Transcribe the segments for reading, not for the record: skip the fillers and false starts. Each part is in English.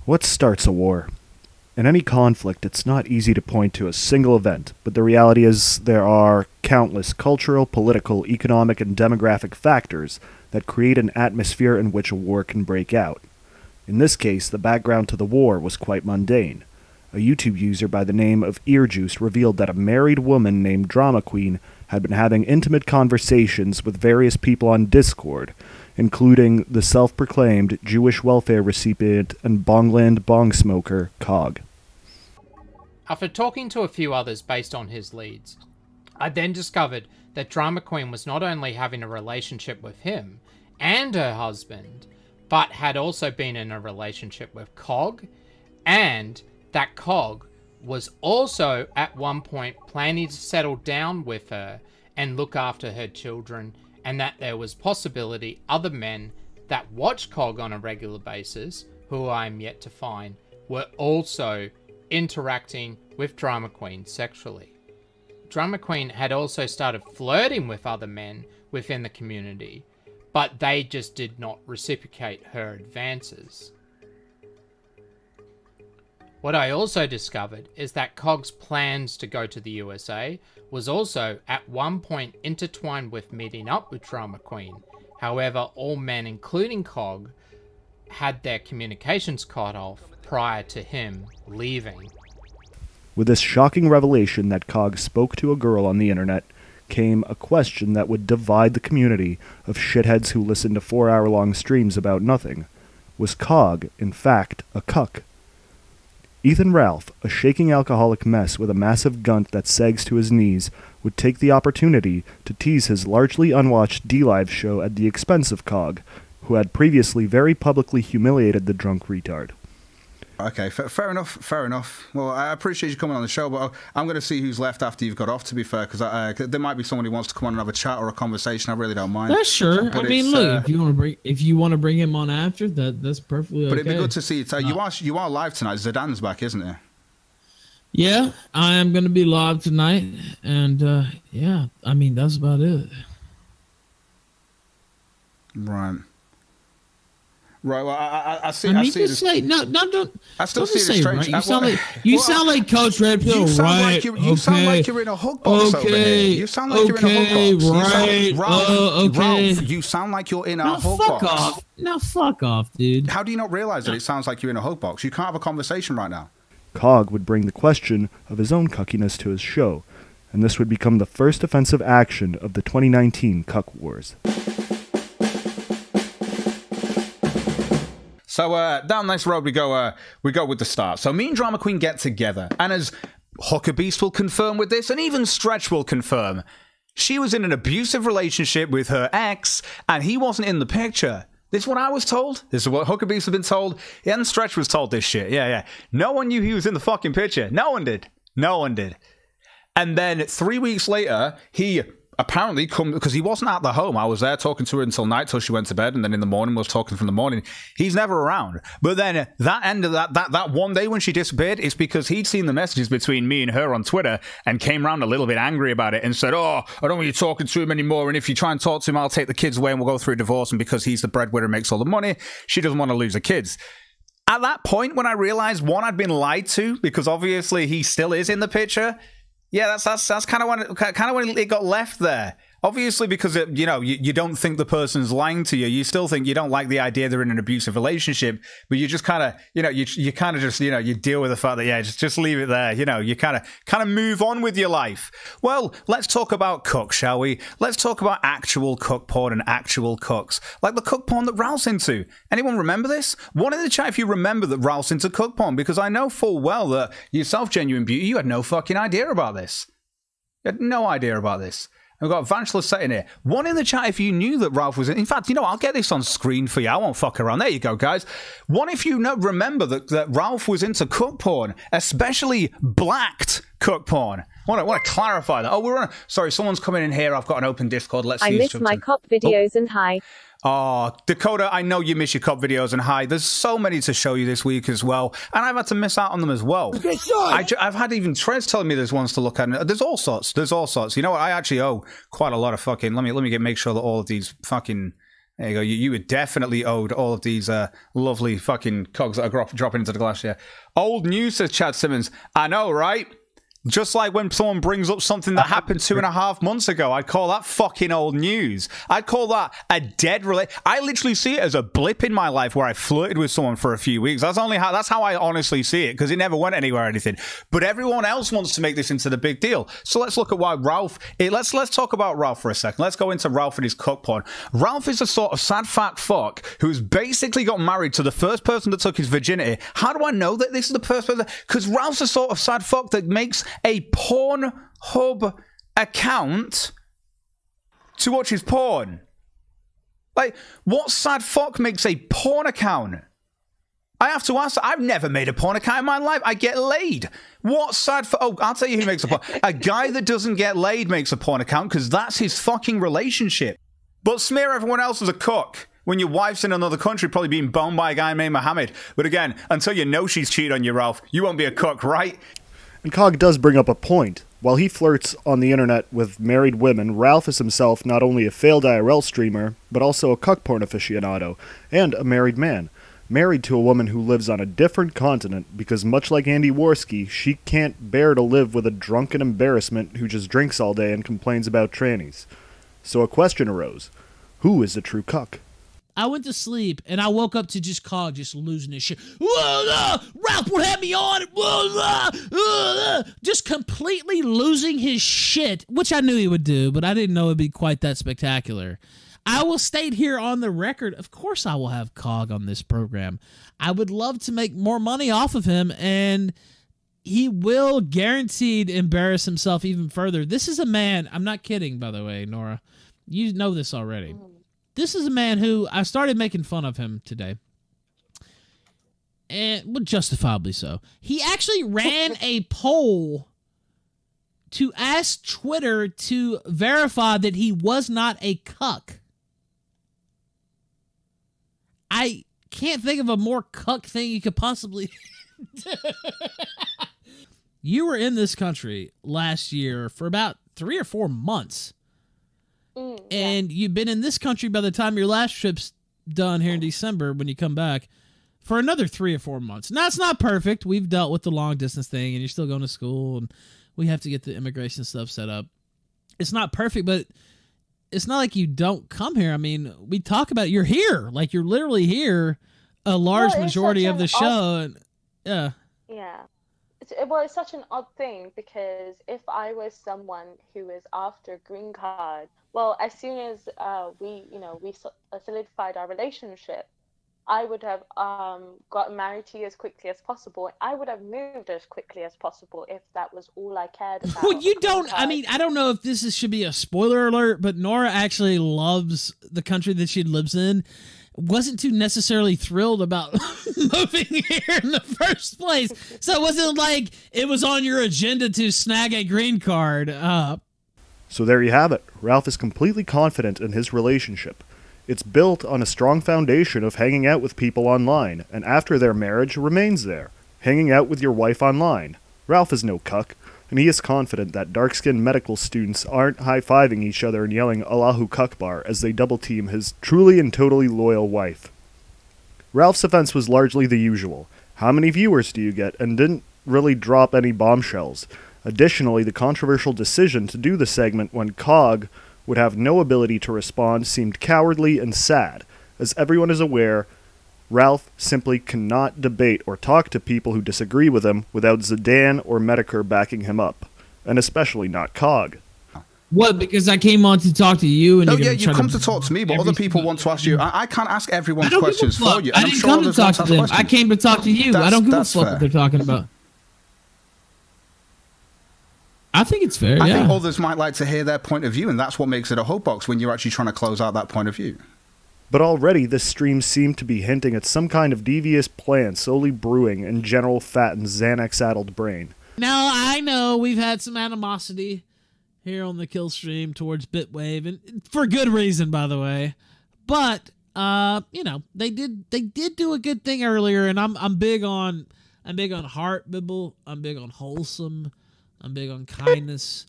What starts a war? In any conflict, it's not easy to point to a single event, but the reality is there are countless cultural, political, economic, and demographic factors that create an atmosphere in which a war can break out. In this case, the background to the war was quite mundane. A YouTube user by the name of Earjuice revealed that a married woman named Drama Queen had been having intimate conversations with various people on Discord, including the self-proclaimed Jewish welfare recipient and Bongland bong smoker, Cog. After talking to a few others based on his leads, I then discovered that Drama Queen was not only having a relationship with him and her husband, but had also been in a relationship with Cog, and that Cog was also at one point planning to settle down with her and look after her children, and that there was possibility other men that watch Cog on a regular basis, who I am yet to find, were also interacting with Drama Queen sexually. Drama Queen had also started flirting with other men within the community, but they just did not reciprocate her advances. What I also discovered is that Cog's plans to go to the USA was also at one point intertwined with meeting up with Drama Queen. However, all men, including Cog, had their communications cut off prior to him leaving. With this shocking revelation that Cog spoke to a girl on the internet, came a question that would divide the community of shitheads who listened to 4-hour-long streams about nothing. Was Cog, in fact, a cuck? Ethan Ralph, a shaking alcoholic mess with a massive gunt that sags to his knees, would take the opportunity to tease his largely unwatched D-Live show at the expense of Cog, who had previously very publicly humiliated the drunk retard. Okay, fair enough, fair enough. Well, I appreciate you coming on the show, but I'm going to see who's left after you've got off, to be fair, because there might be someone who wants to come on and have a chat or a conversation. I really don't mind. That's sure. But I mean, look, if you want to bring him on after, that's perfectly okay. But it'd be good to see you. You are live tonight. Zidane's back, isn't it? Yeah, I am going to be live tonight, and yeah, I mean, that's about it. Right. Right. Well, I see. I I mean, see. just say no. Don't. I still don't see the say strange. right. You sound like Coach Red Pill. You sound right. like you sound like you're in a hook box over here. You sound like you're in a hook box. Right. Ralph, you sound like you're in a hook box. Off. Now fuck off, dude. How do you not realize that it sounds like you're in a hook box? You can't have a conversation right now. Cog would bring the question of his own cuckiness to his show, and this would become the first offensive action of the 2019 Cuck Wars. So down this road we go with the start. So me and Drama Queen get together, and as Huckabeast will confirm with this, and even Stretch will confirm, she was in an abusive relationship with her ex, and he wasn't in the picture. This is what I was told. This is what Huckabeast had been told. Yeah, and Stretch was told this shit. Yeah. No one knew he was in the fucking picture. No one did. No one did. And then 3 weeks later, he apparently come, because he wasn't at the home. I was there talking to her until night, till she went to bed, and then in the morning we was talking from the morning. He's never around. But then that end of that one day when she disappeared, it's because he'd seen the messages between me and her on Twitter and came around a little bit angry about it and said, "Oh, I don't want you talking to him anymore, and if you try and talk to him, I'll take the kids away and we'll go through a divorce, and because he's the breadwinner and makes all the money, she doesn't want to lose the kids." At that point, when I realized, one, I'd been lied to, because obviously he still is in the picture. Yeah, that's kind of when it got left there. Obviously, because you don't think the person's lying to you. You still think, you don't like the idea they're in an abusive relationship, but you just kind of, you kind of just, you deal with the fact that, yeah, just leave it there. You kind of move on with your life. Well, let's talk about cuck, shall we? Let's talk about actual cuck porn and actual cucks, like the cuck porn that Ralph's into. Anyone remember this? One in the chat if you remember that Ralph's into cuck porn, because I know full well that yourself, Genuine Beauty, you had no fucking idea about this. You had no idea about this. We've got Vangelis set in here. One in the chat if you knew that Ralph was in fact, I'll get this on screen for you. I won't fuck around. There you go, guys. One if you remember that Ralph was into cuck porn, especially blacked cuck porn. I want to clarify that. Oh, sorry, someone's coming in here. I've got an open Discord. Let's see. I miss my cop videos and hi. Oh, Dakota, I know you miss your cop videos, and hi, there's so many to show you this week as well, and I've had to miss out on them as well. I've had even Trez telling me there's ones to look at. There's all sorts. You know what? I actually owe quite a lot of fucking. Let me make sure that all of these fucking There you go. You were definitely owed all of these lovely fucking cogs that are dropping into the glass here. Old news, says Chad Simmons. I know, right? Just like when someone brings up something that happened 2.5 months ago, I'd call that fucking old news. I'd call that a dead relation. I literally see it as a blip in my life where I flirted with someone for a few weeks. That's how I honestly see it, because it never went anywhere or anything. But everyone else wants to make this into the big deal. So let's look at why Ralph. Let's talk about Ralph for a second. Let's go into Ralph and his cuck porn. Ralph is a sort of sad fat fuck who's basically got married to the first person that took his virginity. How do I know that this is the first person? Because Ralph's a sort of sad fuck that makes a Pornhub account to watch his porn. Like, what sad fuck makes a porn account? I have to ask. I've never made a porn account in my life. I get laid. What sad fuck? Oh, I'll tell you who makes a porn. A guy that doesn't get laid makes a porn account because that's his fucking relationship. But smear everyone else as a cuck when your wife's in another country, probably being boned by a guy named Mohammed. But again, until you know she's cheated on you, Ralph, you won't be a cuck, right? And Cog does bring up a point. While he flirts on the internet with married women, Ralph is himself not only a failed IRL streamer, but also a cuck porn aficionado, and a married man. Married to a woman who lives on a different continent, because much like Andy Warski, she can't bear to live with a drunken embarrassment who just drinks all day and complains about trannies. So a question arose. Who is the true cuck? I went to sleep and I woke up to just Cog just losing his shit. Ralph would have me on. Just completely losing his shit, which I knew he would do, but I didn't know it'd be quite that spectacular. I will state here on the record, of course I will have Cog on this program. I would love to make more money off of him, and he will guaranteed embarrass himself even further. This is a man, I'm not kidding, by the way, Nora. You know this already. This is a man who I started making fun of him today. And well, justifiably so. He actually ran a poll to ask Twitter to verify that he was not a cuck. I can't think of a more cuck thing you could possibly do. You were in this country last year for about 3 or 4 months. And you've been in this country by the time your last trip's done here in December when you come back for another 3 or 4 months. Now, it's not perfect. We've dealt with the long distance thing, and you're still going to school, and we have to get the immigration stuff set up. It's not perfect, but it's not like you don't come here. I mean, we talk about you're here. Like, you're literally here a large majority of the show. And yeah. It's such an odd thing, because if I was someone who is after green card, well, as soon as we solidified our relationship, I would have gotten married to you as quickly as possible. I would have moved as quickly as possible if that was all I cared about. Well, you don't. I mean, I don't know if should be a spoiler alert, but Nora actually loves the country that she lives in. Wasn't too necessarily thrilled about moving here in the first place. So it wasn't like it was on your agenda to snag a green card. So there you have it. Ralph is completely confident in his relationship. It's built on a strong foundation of hanging out with people online, and after their marriage remains there, hanging out with your wife online. Ralph is no cuck, and he is confident that dark-skinned medical students aren't high-fiving each other and yelling Allahu Akbar as they double-team his truly and totally loyal wife. Ralph's offense was largely the usual. How many viewers do you get? And didn't really drop any bombshells. Additionally, the controversial decision to do the segment when Cog would have no ability to respond seemed cowardly and sad. As everyone is aware, Ralph simply cannot debate or talk to people who disagree with him without Zidane or Medicare backing him up, and especially not Cog. What, because I came on to talk to you? And you come to talk to me, but other people want to ask you. I can't ask everyone's questions for you. I didn't come to talk to them. I came to talk to you. I don't give a fuck what they're talking about. I think it's fair, I think others might like to hear their point of view, and that's what makes it a hope box when you're actually trying to close out that point of view. But already this stream seemed to be hinting at some kind of devious plan solely brewing in General Fatten's Xanax-addled brain. Now, I know we've had some animosity here on the Killstream towards Bitwave, and for good reason, by the way. But, they did do a good thing earlier, and I'm big on heart, Bibble. I'm big on wholesome. I'm big on kindness.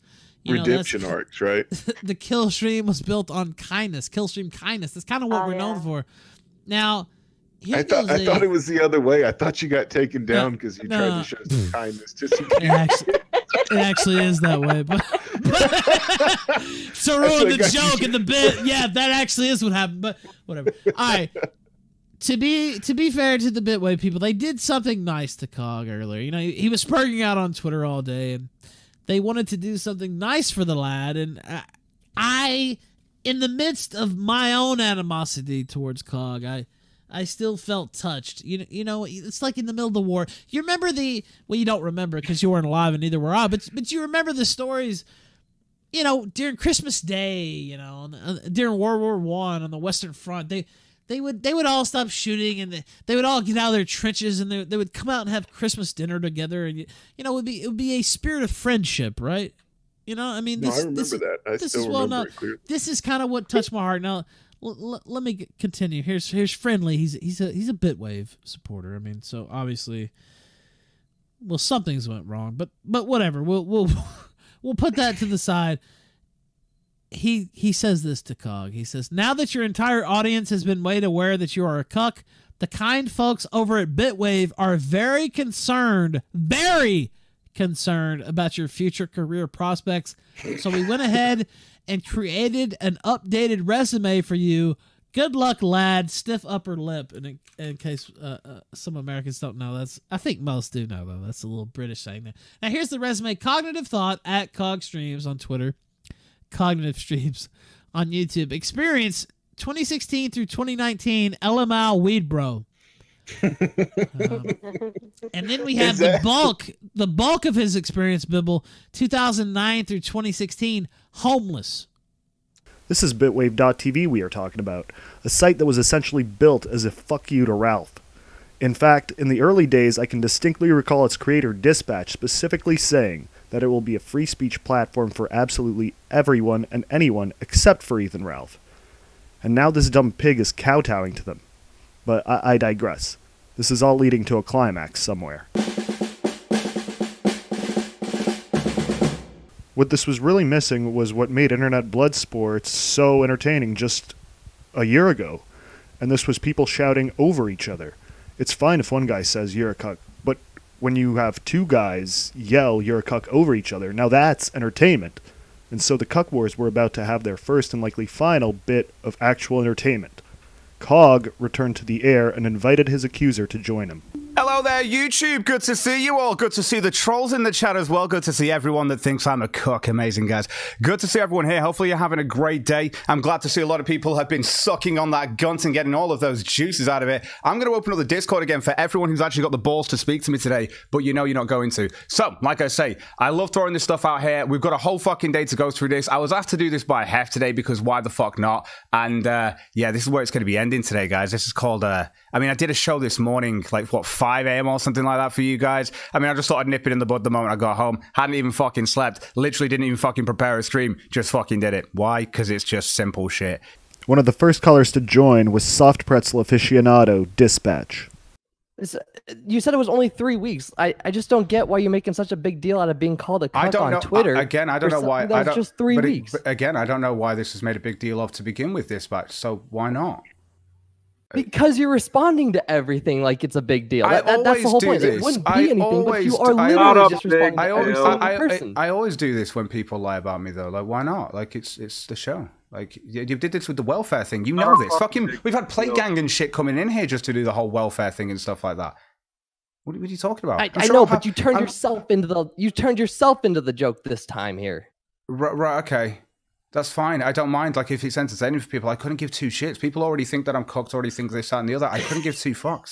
redemption arcs, right? The Killstream was built on kindness. Killstream kindness. That's kind of what we're known for. Now, I thought it was the other way. I thought you got taken down because you tried to show some kindness to some people. It actually is that way, but to ruin the joke and the bit, yeah, that actually is what happened. But whatever. All right. To be fair to the Bitway people, they did something nice to Cog earlier. You know, he was spurging out on Twitter all day, and they wanted to do something nice for the lad. And I, in the midst of my own animosity towards Cog, I still felt touched. You know, it's like in the middle of the war. You remember well, you don't remember because you weren't alive and neither were I, but you remember the stories, you know, during Christmas Day, you know, during World War I on the Western Front, they would all stop shooting and they would all get out of their trenches and they would come out and have Christmas dinner together, and you know, it would be a spirit of friendship, right? You know, I mean, I remember that. I still remember it clearly. This is kind of what touched my heart. Now, let me continue. Here's Friendly. He's a Bitwave supporter. I mean, so obviously, well, something's went wrong, but whatever. We'll put that to the side. He says this to Cog. He says, "Now that your entire audience has been made aware that you are a cuck, the kind folks over at Bitwave are very concerned about your future career prospects. So we went ahead and created an updated resume for you. Good luck, lad. Stiff upper lip." And in case some Americans don't know, I think most do know, though. That's a little British saying there. Now, here's the resume. Cognitive Thought at Cogstreams on Twitter. Cognitive Streams on YouTube. Experience 2016 through 2019 LMAO Weed Bro. And then we have the bulk of his experience, Bibble, 2009 through 2016, homeless. This is Bitwave.tv we are talking about, a site that was essentially built as a fuck you to Ralph. In fact, in the early days, I can distinctly recall its creator, Dispatch, specifically saying that it will be a free speech platform for absolutely everyone and anyone except for Ethan Ralph. And now this dumb pig is kowtowing to them. But I digress. This is all leading to a climax somewhere. What this was really missing was what made internet blood sports so entertaining just a year ago. And this was people shouting over each other. It's fine if one guy says you're a cuck, but when you have two guys yell you're a cuck over each other, now that's entertainment. And so the Cuck Wars were about to have their first and likely final bit of actual entertainment. Cog returned to the air and invited his accuser to join him. Hello there, YouTube. Good to see you all. Good to see the trolls in the chat as well. Good to see everyone that thinks I'm a cuck. Amazing, guys. Good to see everyone here. Hopefully you're having a great day. I'm glad to see a lot of people have been sucking on that gunt and getting all of those juices out of it. I'm going to open up the Discord again for everyone who's actually got the balls to speak to me today, but you know you're not going to. So, like I say, I love throwing this stuff out here. We've got a whole fucking day to go through this. I was asked to do this by Hef today because why the fuck not? And yeah, this is where it's going to be ending today, guys. This is called, I mean, I did a show this morning, like, what, 5 a.m. or something like that for you guys. I mean, I just thought I'd nip it in the bud the moment I got home. Hadn't even fucking slept. Literally didn't even fucking prepare a stream. Just fucking did it. Why? Because it's just simple shit. One of the first callers to join was soft pretzel aficionado Dispatch. You said it was only 3 weeks. I just don't get why you're making such a big deal out of being called a cuck on Twitter. Again, I don't know why. That was just 3 weeks. Again, I don't know why this was made a big deal of to begin with, Dispatch. So why not? Because you're responding to everything like it's a big deal. That's the whole point. It wouldn't be anything, but you are literally just responding to every single person. I always do this when people lie about me, though. Like, why not? Like, it's the show. Like, you did this with the welfare thing. You know this. Fucking, we've had Play Gang and shit coming in here just to do the whole welfare thing and stuff like that. What are you talking about? I know, but you turned yourself into the joke this time here. Right. Okay. That's fine. I don't mind. Like, if it's entertaining for people, I couldn't give two shits. People already think that I'm cooked, already think this, that, and the other. I couldn't give two fucks.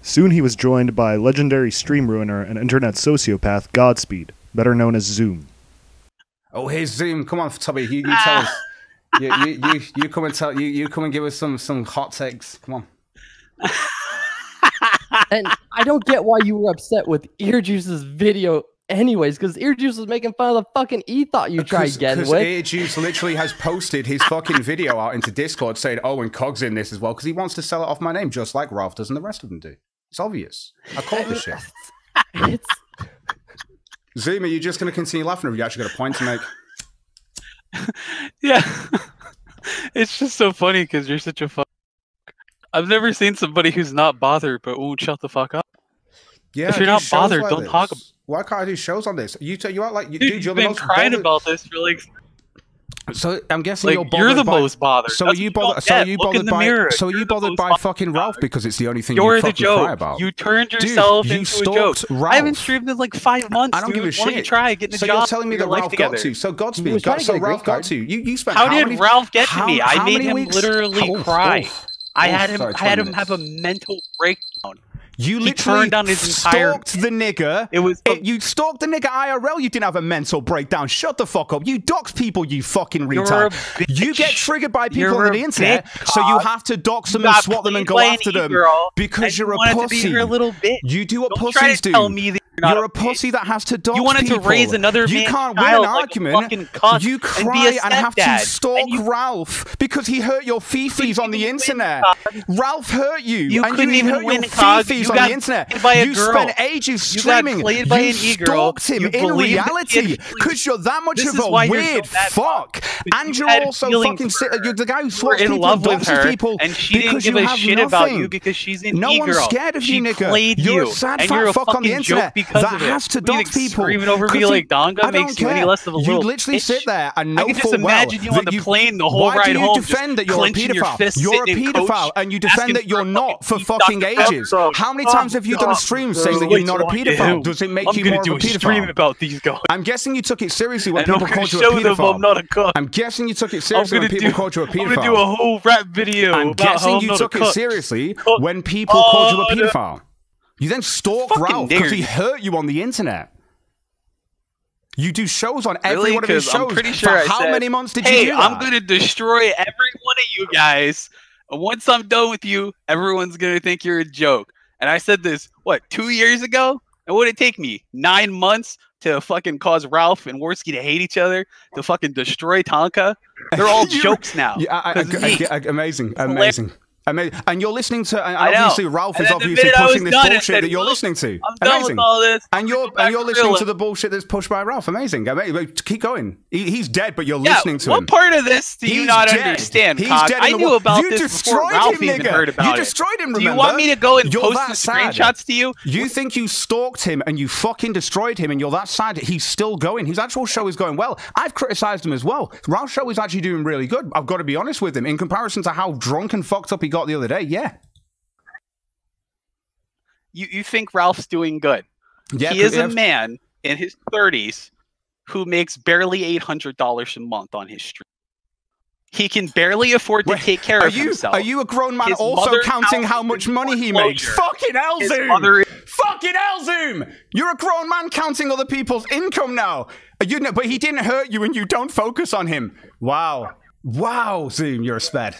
Soon he was joined by legendary stream ruiner and internet sociopath Godspeed, better known as Zoom. Oh, here's Zoom. Come on, Tubby. You tell us. You come and tell. You come and give us some hot takes. Come on. And I don't get why you were upset with Earjuice's video. Anyways, because Earjuice was making fun of the fucking e-thought you tried getting with. Because Earjuice literally has posted his fucking video out into Discord saying, oh, and Cog's in this as well, because he wants to sell it off my name, just like Ralph does and the rest of them do. It's obvious. I call this shit. Zoom, are you just going to continue laughing, or have you actually got a point to make? Yeah. It's just so funny because you're such a fuck. I've never seen somebody who's not bothered but won't shut the fuck up. Yeah, if you're not bothered, don't talk about it. Why can't I do shows on this? You act like you, dude, you've been crying about this for like. So I'm guessing like, you're the most bothered. So are you bothered? So are you bothered by? So are you bothered by fucking Ralph because it's the only thing you fucking cry about? You turned yourself into a joke. Ralph. I haven't streamed in like 5 months. I don't give a shit. Why don't you try getting a job? So you're telling me that Ralph got to? So Godspeed. So Ralph got to. You spent. How did Ralph get to me? I made him literally cry. I had him have a mental breakdown. You literally stalked the nigger. You stalked the nigger IRL. You didn't have a mental breakdown. Shut the fuck up. You dox people, you fucking retard. You get triggered by people on the internet, so you have to dox them and swat them and go after them because you're a pussy. You do what pussies do. You're a pussy that has to dox people. You wanted to raise another You can't win an argument. You cry and have to stalk Ralph because he hurt your fifis on the internet. Ralph hurt you. You couldn't even win fifis on the internet. You spent ages streaming. You stalked him in reality because you're that much of a weird fuck. And you're also fucking you're the guy who swats people and doxes people and she didn't give a shit about you because she's an e-girl. No one's scared of you, nigga. You're a sad fat fuck on the internet that has to dox people. Screaming over me like Donga makes you any less of a little You literally sit there and know I can just full well imagine you on the plane the whole ride home. Why do you defend that you're a paedophile? You're a paedophile and you defend that you're not for fucking ages. How many times have you done a stream saying that you're not a paedophile? Does it make you more of a paedophile? About these guys. I'm guessing you took it seriously when people called you a paedophile. I'm not a cuck. I'm guessing you took it seriously when people called you a paedophile. I'm gonna do a whole rap video. I'm guessing you took it seriously when people called you a paedophile. You then stalked Ralph because he hurt you on the internet. You do shows on every one of his shows. I'm pretty sure for how many months did you do that? I'm gonna destroy every one of you guys. Once I'm done with you, everyone's gonna think you're a joke. And I said this, what, 2 years ago? And what would it take me? 9 months to fucking cause Ralph and Warski to hate each other? To fucking destroy Tonka? They're all jokes now. Yeah, amazing. And you're listening to, and obviously Ralph is obviously pushing this bullshit that you're listening to. I'm done with all this. And you're listening to the bullshit that's pushed by Ralph. Amazing. Keep going. He's dead, but you're listening to him. What part of this do you not understand, Cock? I knew about this before Ralph even heard about it. You destroyed him, remember? Do you want me to go and post the screenshots to you? You think you stalked him and you fucking destroyed him and you're that sad. He's still going. His actual show is going well. I've criticized him as well. Ralph's show is actually doing really good. I've got to be honest with him. In comparison to how drunk and fucked up he got the other day, yeah. You think Ralph's doing good? Yeah, he is a man in his 30s who makes barely $800 a month on his stream. He can barely afford to take care of himself. Are you a grown man also counting how much money he makes? Fucking hell, Zoom! Fucking hell, Zoom! You're a grown man counting other people's income now. But he didn't hurt you and you don't focus on him. Wow. Wow, Zoom, you're a sped.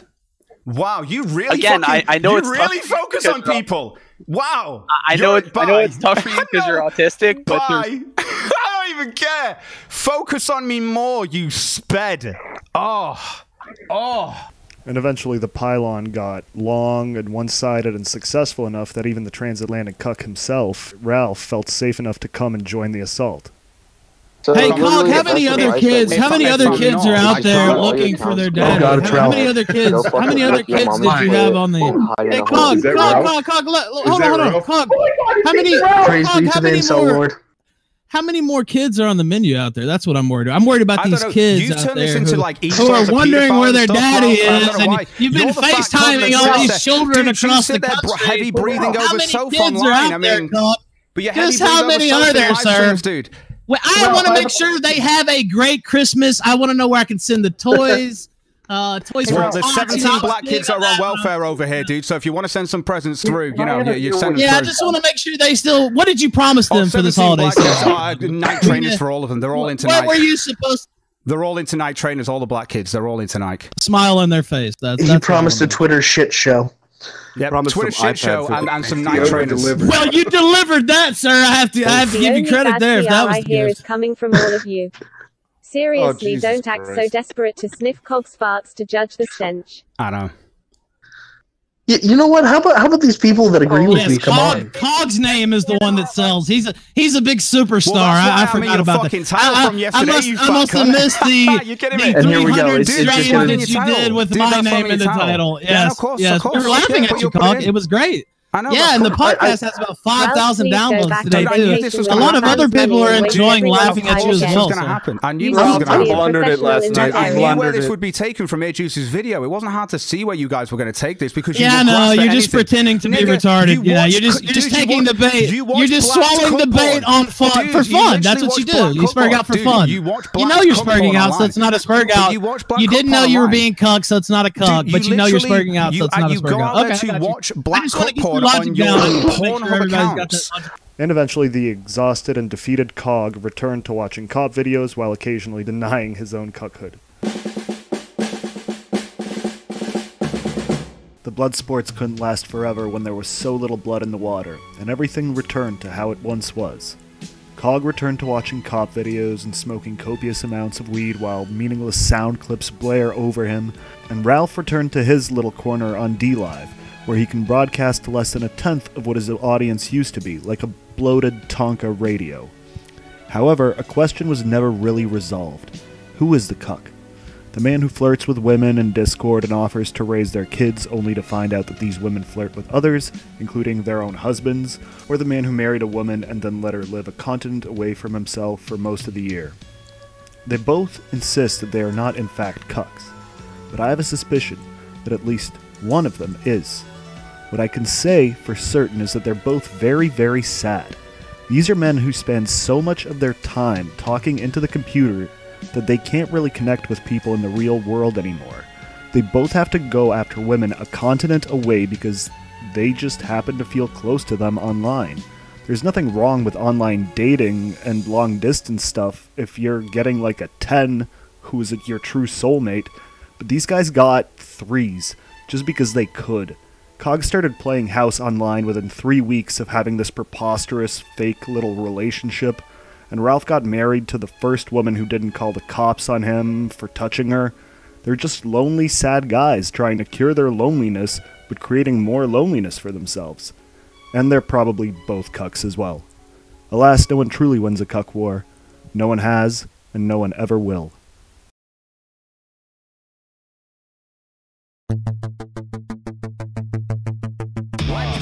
Wow, you really I know you really focus on people. Wow. I know it's tough for you because you're autistic, but I don't even care. Focus on me more, you sped. Oh. And eventually the pylon got long and one-sided and successful enough that even the transatlantic cuck himself, Ralph, felt safe enough to come and join the assault. Hey, Cuck, how many other kids are out there looking for their dad? How many other kids did you have on the... Hey, Cuck, hold on. Cuck, how many more kids are on the menu out there? That's what I'm worried about. I'm worried about these kids out there who are wondering where their daddy is. And you've been FaceTiming all these children across the country. Heavy breathing over sofa online. I mean, just how many are there, sir? Dude. Well, I want to make sure they have a great Christmas. I want to know where I can send the toys. There's 17 black kids that are on welfare over here, dude. So if you want to send some presents through, you send them through. I just want to make sure they still... What did you promise them for this holiday season? Night trainers for all of them. They're all into night. What were you supposed to... They're all into night trainers, all the black kids. They're all into Nike. Smile on their face. You promised a Twitter shit show. Yeah, Twitter shit show and some night trainers. Well, you delivered that, sir. I have to give you credit there. If that was I hear is coming from all of you. Seriously, don't act so desperate to sniff Cog's farts to judge the stench. I know. You know what? How about these people that agree with me? Come on. Cog's name is the one that sells. He's a big superstar. Well, I forgot about that. I must have missed the 300 stream that you did with my name in the title. Yes, of course, yes. We were laughing at you, Cog. It was great. I know, yeah, and the podcast has about 5,000 downloads today, too. A lot of other people are enjoying laughing at you as well. I knew this was going to happen. I blundered it last night. I knew where this would be taken from Juice's video. It wasn't hard to see where you guys were going to take this because you you're just pretending to be retarded. Yeah, you're just taking the bait. You're just swallowing the bait on fun for fun. That's what you do. You spurg out for fun. You know you're spurging out, so it's not a spurg out. You didn't know you were being cucked, so it's not a cuck. But you know you're spurging out, so it's not a spurg out. Okay, you watch black cuck porn on your Pornhub accounts. And eventually the exhausted and defeated Cog returned to watching cop videos while occasionally denying his own cuckhood. The blood sports couldn't last forever when there was so little blood in the water, and everything returned to how it once was. Cog returned to watching cop videos and smoking copious amounts of weed while meaningless sound clips blare over him, and Ralph returned to his little corner on D-Live, where he can broadcast to less than a tenth of what his audience used to be, like a bloated Tonka radio. However, a question was never really resolved. Who is the cuck? The man who flirts with women in Discord and offers to raise their kids only to find out that these women flirt with others, including their own husbands, or the man who married a woman and then let her live a continent away from himself for most of the year. They both insist that they are not in fact cucks, but I have a suspicion that at least one of them is. What I can say for certain is that they're both very, very sad. These are men who spend so much of their time talking into the computer that they can't really connect with people in the real world anymore. They both have to go after women a continent away because they just happen to feel close to them online. There's nothing wrong with online dating and long distance stuff if you're getting like a 10 who's your true soulmate, but these guys got 3s just because they could. Cog started playing house online within 3 weeks of having this preposterous, fake little relationship, and Ralph got married to the first woman who didn't call the cops on him for touching her. They're just lonely, sad guys trying to cure their loneliness, but creating more loneliness for themselves. And they're probably both cucks as well. Alas, no one truly wins a cuck war. No one has, and no one ever will.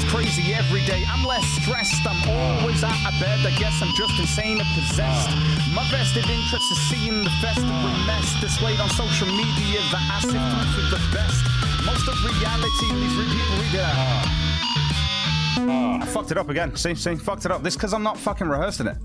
Crazy every day, I'm less stressed, I'm always out of bed, I guess I'm just insane and possessed. My vested interest is seeing the festival mess displayed on social media that I sift through for the best. Most of reality leaves people I fucked it up again, see, fucked it up. This because I'm not fucking rehearsing it.